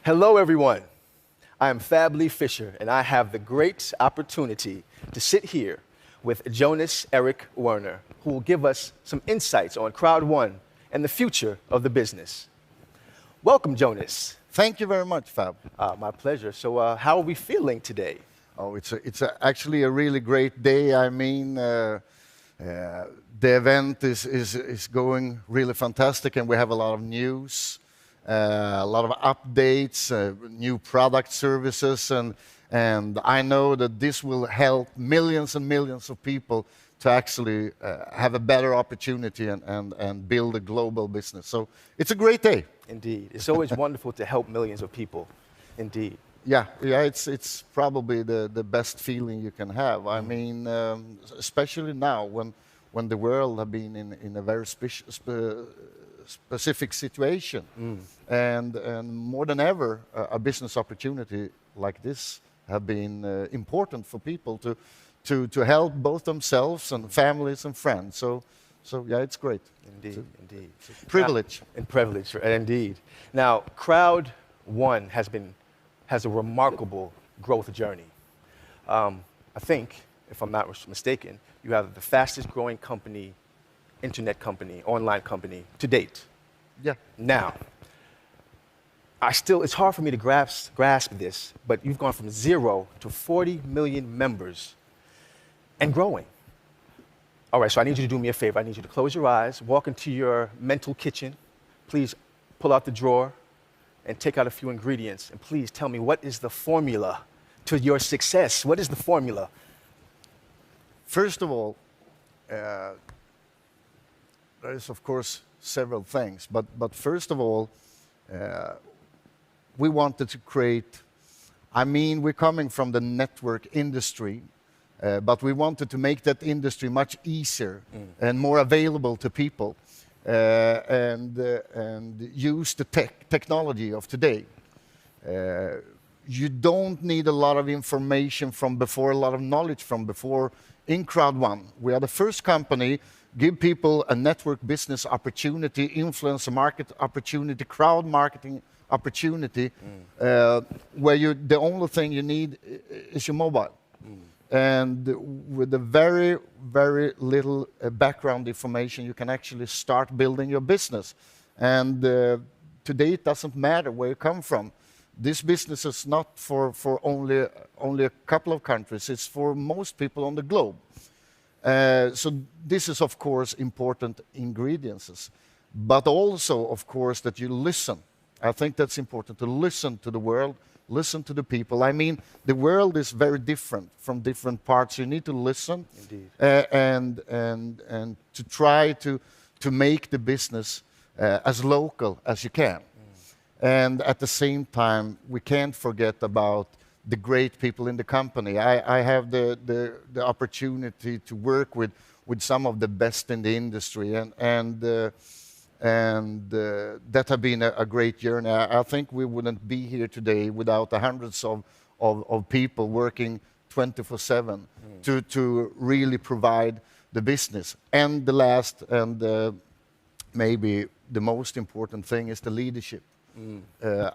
Hello, everyone. I am Fab Lee Fisher, and I have the great opportunity to sit here with Jonas Eric Werner, who will give us some insights on Crowd1 and the future of the business. Welcome, Jonas. Thank you very much, Fab. My pleasure. So how are we feeling today? Oh, actually a really great day. I mean, the event is going really fantastic, and we have a lot of news, a lot of updates, new product services, and I know that this will help millions and millions of people to actually have a better opportunity and build a global business. So it's a great day. Indeed. It's always wonderful to help millions of people. Indeed. Yeah, it's probably the best feeling you can have. I mean, especially now when the world have been in a very specific situation, and more than ever, a business opportunity like this have been important for people to help both themselves and families and friends. So yeah, it's great. Indeed, indeed. Privilege. And privilege, indeed. Now, Crowd1 has a remarkable growth journey. I think, if I'm not mistaken, you have the fastest growing company, internet company, online company to date. Yeah. Now, it's hard for me to grasp this, but you've gone from 0 to 40 million members and growing. All right, so I need you to do me a favor. I need you to close your eyes, walk into your mental kitchen. Please pull out the drawer and take out a few ingredients. And please tell me, what is the formula to your success? What is the formula? First of all, there is, of course, several things. But first of all, we wanted to create, we're coming from the network industry, but we wanted to make that industry much easier and more available to people, and use the technology of today. You don't need a lot of information from before, a lot of knowledge from before. In Crowd1, we are the first company give people a network business opportunity, influencer market opportunity, crowd marketing opportunity, where the only thing you need is your mobile. And with a very, very little background information, you can actually start building your business. And today, it doesn't matter where you come from. This business is not for only a couple of countries. It's for most people on the globe. So this is, of course, important ingredients. But also, of course, that you listen. I think that's important, to listen to the world, listen to the people. I mean, the world is very different from different parts. You need to listen. Indeed. And to try to make the business as local as you can. And at the same time, we can't forget about the great people in the company. I have the opportunity to work with some of the best in the industry, and that has been a great journey. I think we wouldn't be here today without the hundreds of people working 24/7 to really provide the business. And the last and maybe the most important thing is the leadership.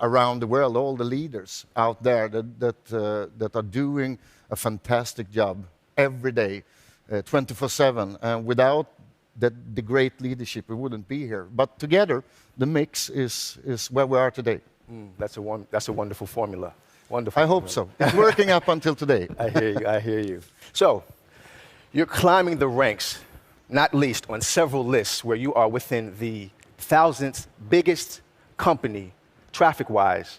Around the world, all the leaders out there that are doing a fantastic job every day, 24/7. And without the great leadership, we wouldn't be here. But together, the mix is where we are today. That's a wonderful formula. Wonderful. I hope so. It's working up until today. I hear you. I hear you. So, you're climbing the ranks, not least on several lists where you are within the 1,000th biggest company, traffic-wise,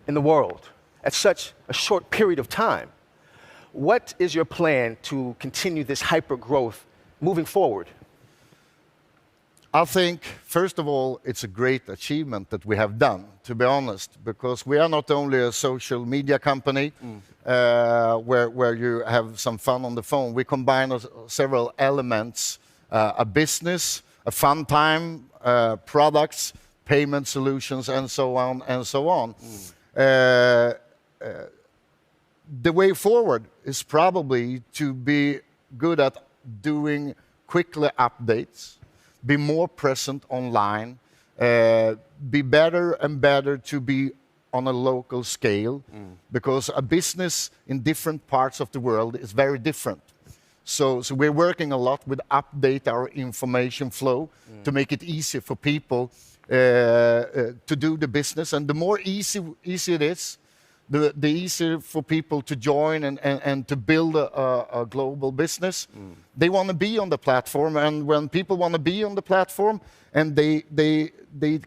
in the world at such a short period of time. What is your plan to continue this hyper growth moving forward? I think, first of all, it's a great achievement that we have done, to be honest, because we are not only a social media company where you have some fun on the phone. We combine several elements, a business, a fun time, products, payment solutions, and so on and so on. The way forward is probably to be good at doing quickly updates, be more present online, be better and better to be on a local scale, because a business in different parts of the world is very different. So we're working a lot with update our information flow to make it easy for people to do the business. And the more easy it is, the easier for people to join and to build a global business. They want to be on the platform, and when people want to be on the platform and they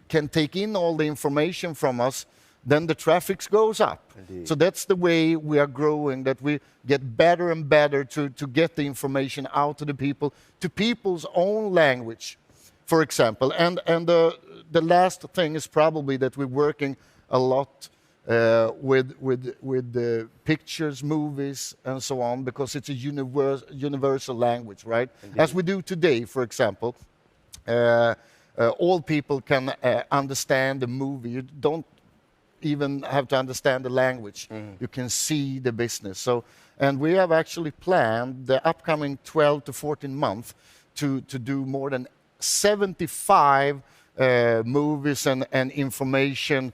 can take in all the information from us, then the traffic goes up. Indeed. So that's the way we are growing, that we get better and better to get the information out to the people, to people's own language, for example. And the last thing is probably that we're working a lot with pictures, movies, and so on, because it's a universal language, right? Indeed. As we do today, for example. All people can understand the movie. You don't even have to understand the language. You can see the business. So, and we have actually planned the upcoming 12 to 14 months to do more than 75 movies and information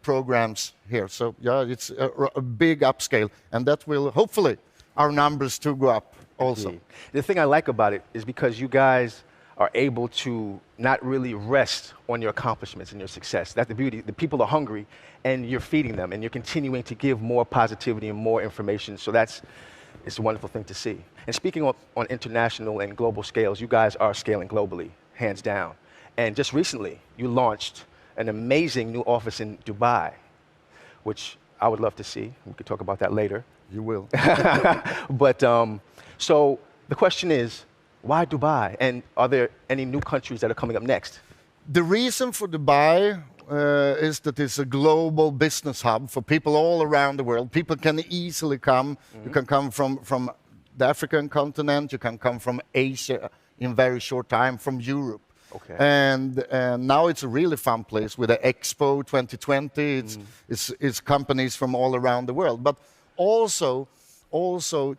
programs here. So yeah, it's a big upscale, and that will hopefully our numbers to go up also. Indeed. The thing I like about it is because you guys are able to not really rest on your accomplishments and your success. That's the beauty. The people are hungry, and you're feeding them, and you're continuing to give more positivity and more information. So it's a wonderful thing to see. And speaking on international and global scales, you guys are scaling globally, hands down. And just recently, you launched an amazing new office in Dubai, which I would love to see. We could talk about that later. You will. But so the question is, why Dubai? And are there any new countries that are coming up next? The reason for Dubai is that it's a global business hub for people all around the world. People can easily come. You can come from the African continent. You can come from Asia in very short time, from Europe. Okay. And now it's a really fun place with the Expo 2020. It's companies from all around the world. But also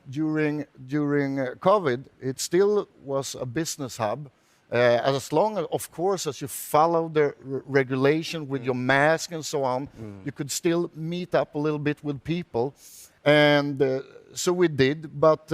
during COVID, it still was a business hub. As long as, of course, as you follow the regulation with your mask and so on, you could still meet up a little bit with people. And so we did, but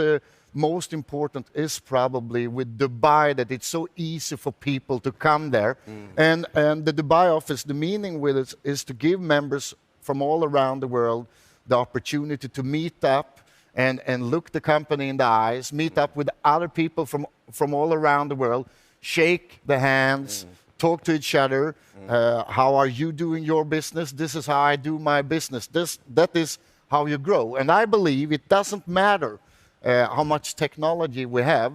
most important is probably with Dubai, that it's so easy for people to come there. And the Dubai office, the meaning with it is to give members from all around the world the opportunity to meet up and look the company in the eyes, meet up with other people from all around the world, shake the hands, talk to each other. How are you doing your business? This is how I do my business. That is how you grow. And I believe it doesn't matter how much technology we have.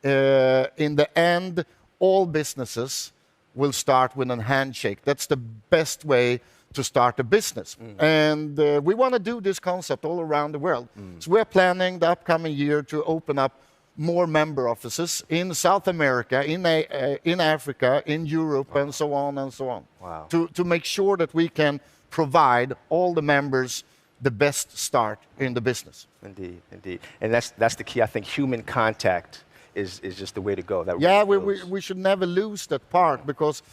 In the end, all businesses will start with a handshake. That's the best way to start a business. And we want to do this concept all around the world. So we're planning the upcoming year to open up more member offices in South America, in Africa, in Europe, and so on and so on. Wow. To make sure that we can provide all the members the best start in the business. Indeed, indeed. And that's the key. I think human contact is just the way to go. That Yeah, really we should never lose that part, because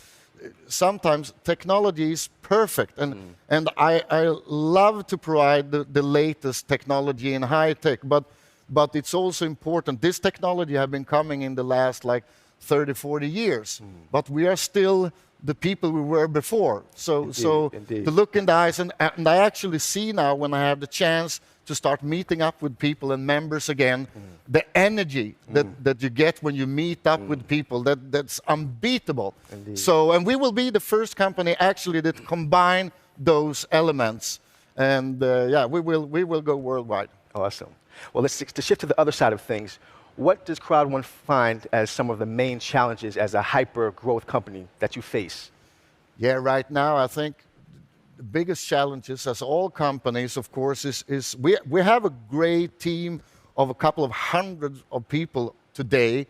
sometimes technology is perfect, and I love to provide the latest technology in high tech, but it's also important. This technology have been coming in the last like 30, 40 years, but we are still the people we were before. So indeed. to look in the eyes, and I actually see now, when I have the chance to start meeting up with people and members again, the energy that you get when you meet up with people, that's unbeatable. Indeed. So, and we will be the first company actually that combine those elements, and yeah, we will go worldwide. Awesome. Well, to shift to the other side of things, what does Crowd1 find as some of the main challenges as a hyper-growth company that you face? Yeah, right now I think the biggest challenges, as all companies, of course, is we have a great team of a couple of hundreds of people today,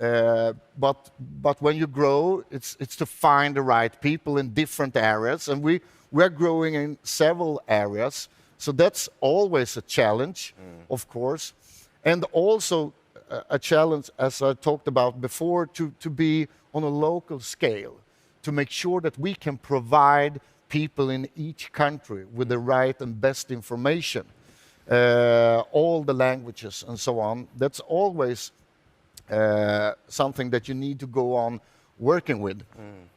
but when you grow, it's to find the right people in different areas, and we're growing in several areas, so that's always a challenge, of course, and also a challenge, as I talked about before, to be on a local scale, to make sure that we can provide people in each country with the right and best information, all the languages and so on. That's always something that you need to go on working with.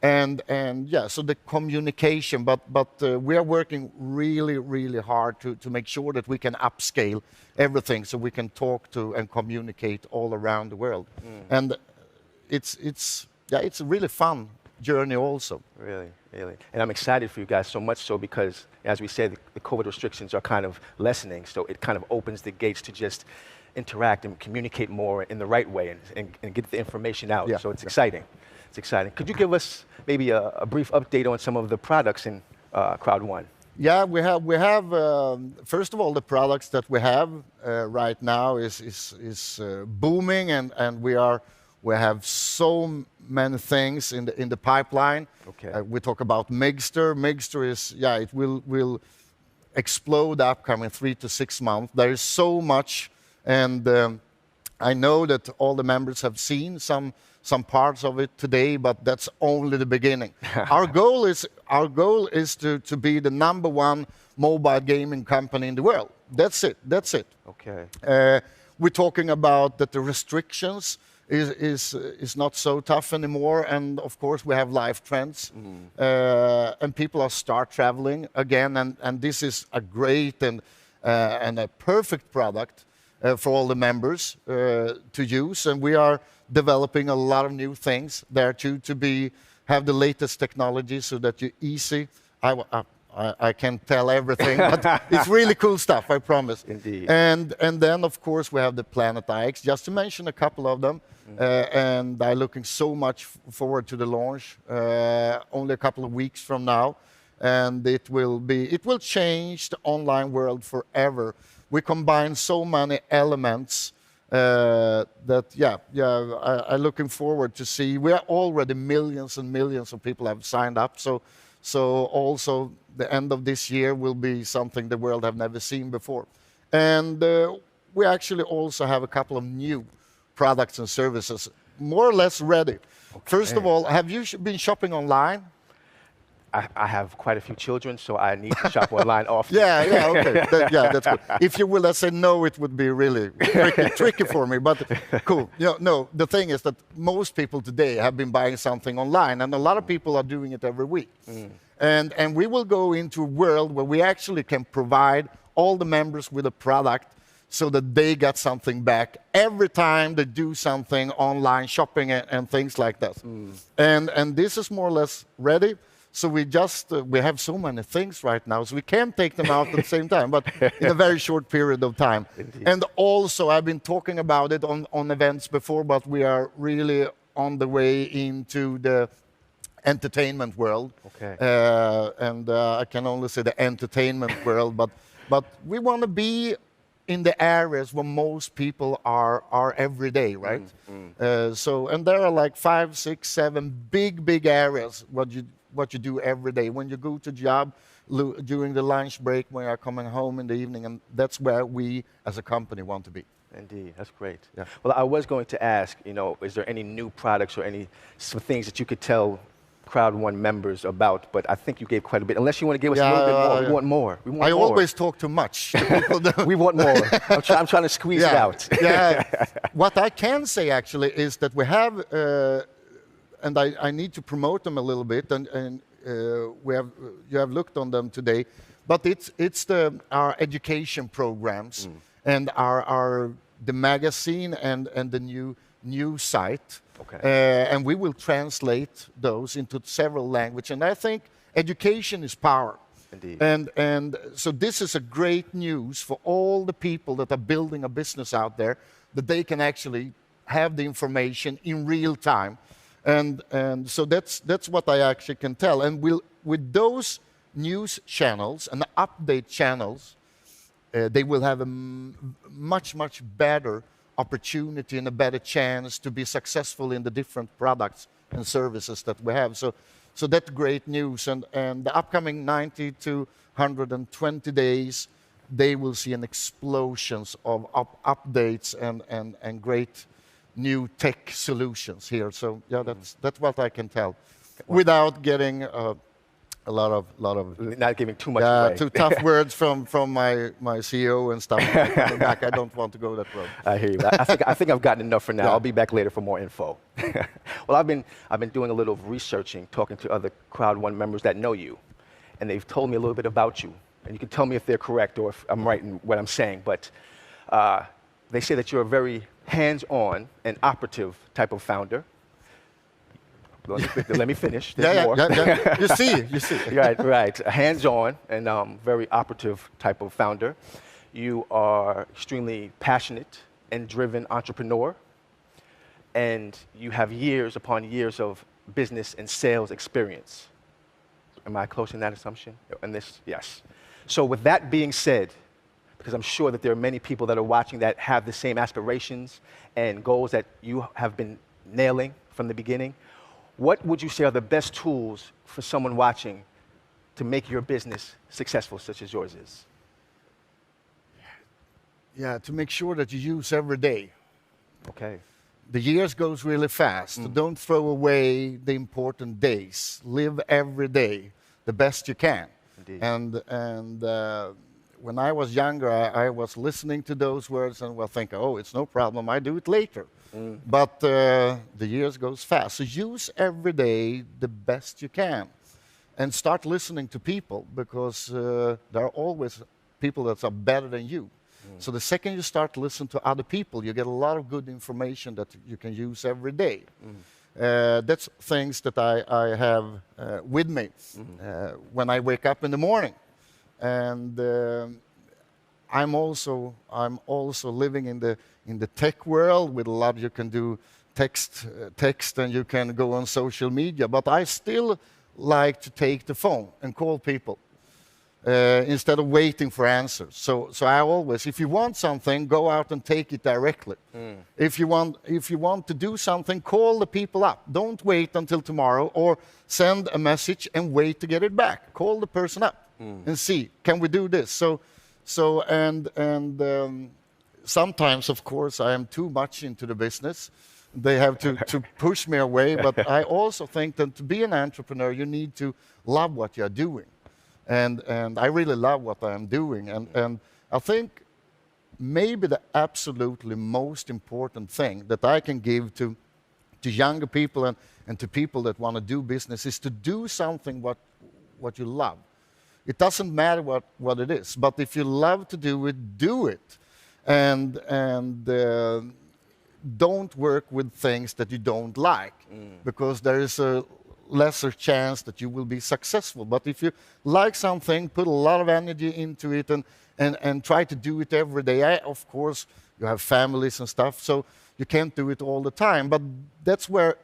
And yeah, so the communication, but we are working really hard to make sure that we can upscale everything so we can talk to and communicate all around the world. And it's a really fun journey also. Really. And I'm excited for you guys, so much so because, as we said, the COVID restrictions are kind of lessening, so it kind of opens the gates to just interact and communicate more in the right way and get the information out. Yeah. So it's exciting. It's exciting. Could you give us maybe a brief update on some of the products in Crowd1? Yeah, we have first of all, the products that we have right now is booming, and we have so many things in the pipeline. Okay. We talk about Megster. Megster is, yeah, it will explode upcoming 3 to 6 months. There is so much, and I know that all the members have seen some parts of it today, but that's only the beginning. Our goal is to be the #1 mobile gaming company in the world. That's it. Okay. We're talking about that the restrictions is not so tough anymore, and of course we have life trends, and people are start traveling again, and this is a great and a perfect product for all the members to use, and we are developing a lot of new things there too, to have the latest technology so that you're easy. I can't tell everything, but it's really cool stuff, I promise. Indeed. And then, of course, we have the Planet IX, just to mention a couple of them. And I'm looking so much forward to the launch, only a couple of weeks from now. And it will change the online world forever. We combine so many elements that, I'm looking forward to see. We are already millions and millions of people have signed up. So also the end of this year will be something the world have never seen before. And we actually also have a couple of new products and services, more or less ready. Okay. First of all, have you been shopping online? I have quite a few children, so I need to shop online often. Okay. That's good. If you will say no, it would be really tricky for me, but cool. No, the thing is that most people today have been buying something online, and a lot of people are doing it every week. And we will go into a world where we actually can provide all the members with a product so that they get something back every time they do something online, shopping and things like that. And this is more or less ready. So we have so many things right now, so we can't take them out at the same time, but in a very short period of time. Indeed. And also, I've been talking about it on events before, but we are really on the way into the entertainment world. Okay. And I can only say the entertainment world, but we want to be in the areas where most people are every day, right? And there are like 5, 6, 7 big areas what you do every day. When you go to job, during the lunch break, when you're coming home in the evening, and that's where we as a company want to be. Indeed, that's great. Yeah. Well, I was going to ask, is there any new products or some things that you could tell Crowd1 members about, but I think you gave quite a bit. Unless you want to give us a little bit more. We want more. I always talk too much. We want more. I'm trying to squeeze it out. What I can say actually is that we have, and I need to promote them a little bit, and you have looked on them today, but it's our education programs and the magazine and the new site. Okay. And we will translate those into several languages. And I think education is power. Indeed. And so this is a great news for all the people that are building a business out there, that they can actually have the information in real time. And so that's what I actually can tell. And with those news channels and the update channels, they will have a much better opportunity and a better chance to be successful in the different products and services that we have. So that's great news. And the upcoming 90 to 120 days, they will see an explosion of updates and great new tech solutions here. So yeah, that's what I can tell, without getting a lot of Not giving too much yeah, away. too tough words from my CEO and stuff. Coming back, I don't want to go that road. I hear you. I think I've gotten enough for now. Yeah. I'll be back later for more info. Well, I've been doing a little researching, talking to other Crowd1 members that know you, and they've told me a little bit about you. And you can tell me if they're correct or if I'm right in what I'm saying. But they say that you're a very hands-on and operative type of founder. Let me finish. There's more. Yeah. You see. Right. A hands-on and very operative type of founder. You are extremely passionate and driven entrepreneur, and you have years upon years of business and sales experience. Am I close in that assumption? And this, yes. So with that being said, because I'm sure that there are many people that are watching that have the same aspirations and goals that you have been nailing from the beginning, what would you say are the best tools for someone watching to make your business successful, such as yours is? Yeah, to make sure that you use every day. Okay. The years goes really fast. So don't throw away the important days. Live every day the best you can. Indeed. And when I was younger, I was listening to those words and was thinking, oh, it's no problem, I do it later. But the years goes fast. So use every day the best you can. And start listening to people, because there are always people that are better than you. So the second you start listening to other people, you get a lot of good information that you can use every day. That's things that I have with me when I wake up in the morning. And I'm also living in the tech world with a lot. You can do text, and you can go on social media. But I still like to take the phone and call people instead of waiting for answers. So I always, if you want something, go out and take it directly. If you want to do something, call the people up. Don't wait until tomorrow, or send a message and wait to get it back. Call the person up and see, can we do this? Sometimes, of course, I am too much into the business. They have to push me away. But I also think that to be an entrepreneur, you need to love what you're doing. And I really love what I'm doing. And I think maybe the absolutely most important thing that I can give to younger people and to people that want to do business is to do something what you love. It doesn't matter what it is, but if you love to do it, do it. And don't work with things that you don't like, because there is a lesser chance that you will be successful. But if you like something, put a lot of energy into it and try to do it every day. Of course, you have families and stuff, so you can't do it all the time. But that's where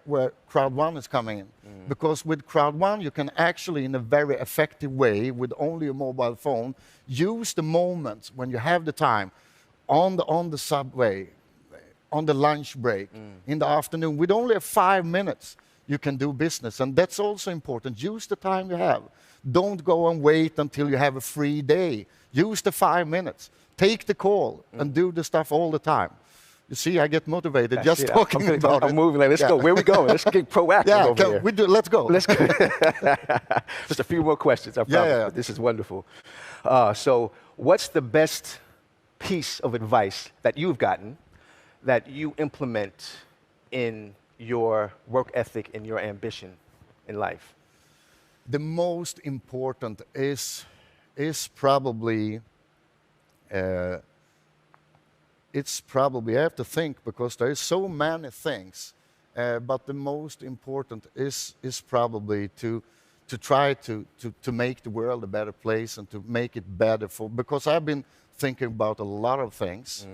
Crowd1 is coming in. Because with Crowd1, you can actually, in a very effective way, with only a mobile phone, use the moments when you have the time on the subway, on the lunch break, in the afternoon. With only 5 minutes, you can do business. And that's also important. Use the time you have. Don't go and wait until you have a free day. Use the 5 minutes. Take the call and do the stuff all the time. You see, I get motivated just talking about it. I'm moving. Like, let's go. Where are we going? Let's get proactive over here. Let's go. Let's go. Just a few more questions, I promise. Yeah. But this is wonderful. So what's the best piece of advice that you've gotten that you implement in your work ethic and your ambition in life? The most important is probably, I have to think, because there is so many things, but the most important is probably to try to make the world a better place and to make it better because I've been thinking about a lot of things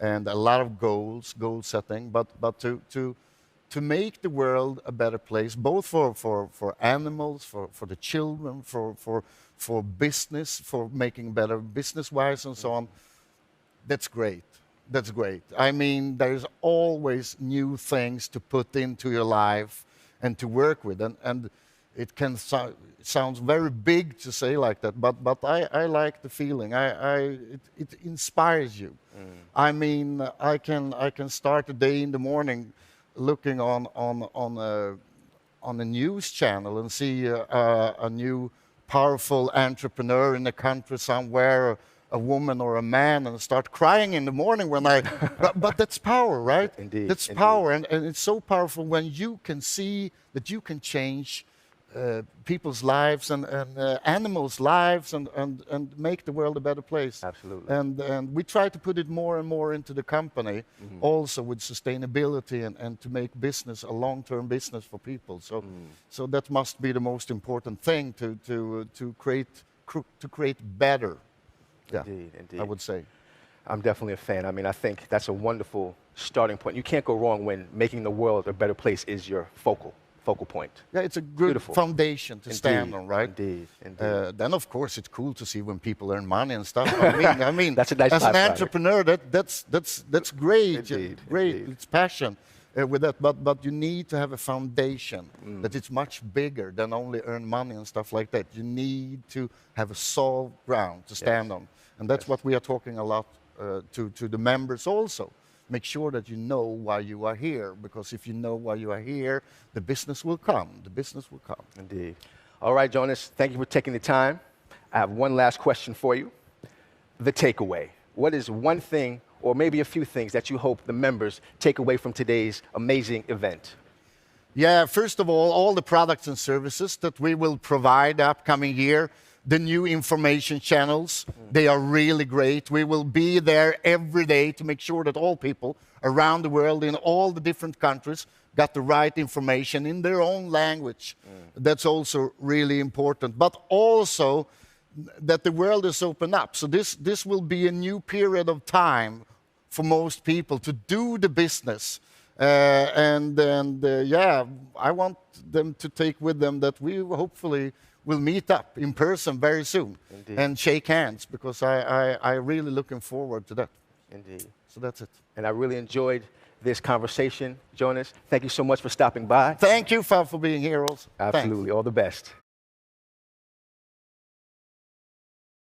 and a lot of goal setting, but to make the world a better place, both for animals, for the children, for business, for making better business-wise and so on. That's great. That's great. I mean, there's always new things to put into your life and to work with, and it can sounds very big to say like that, but I like the feeling. It inspires you. I mean, I can start a day in the morning looking on on a news channel and see a new powerful entrepreneur in a country somewhere, a woman or a man, and start crying in the morning when I... but that's power, right? Indeed. That's power, and it's so powerful when you can see that you can change people's lives and animals' lives and make the world a better place. Absolutely. And we try to put it more and more into the company, also with sustainability and to make business a long-term business for people. So that must be the most important thing to create better. Yeah, Indeed. I would say. I'm definitely a fan. I mean, I think that's a wonderful starting point. You can't go wrong when making the world a better place is your focal point. Yeah, it's a good foundation to stand on, right? Indeed. Then, of course, it's cool to see when people earn money and stuff. I mean, that's a nice as an byproduct. entrepreneur, that's great. Great, Indeed. it's passion with that. But you need to have a foundation that is much bigger than only earn money and stuff like that. You need to have a solid ground to stand on, and that's what we are talking a lot to the members also. Make sure that you know why you are here, because if you know why you are here, the business will come. The business will come. Indeed. All right, Jonas, thank you for taking the time. I have one last question for you. The takeaway. What is one thing, or maybe a few things, that you hope the members take away from today's amazing event? Yeah, first of all the products and services that we will provide the upcoming year, the new information channels, they are really great. We will be there every day to make sure that all people around the world in all the different countries got the right information in their own language. That's also really important. But also that the world is open up. So this will be a new period of time for most people to do the business. Yeah, I want them to take with them that we hopefully will meet up in person very soon. Indeed. And shake hands, because I'm really looking forward to that. Indeed. So that's it. And I really enjoyed this conversation, Jonas. Thank you so much for stopping by. Thank you for being here also. Absolutely. Thanks. All the best.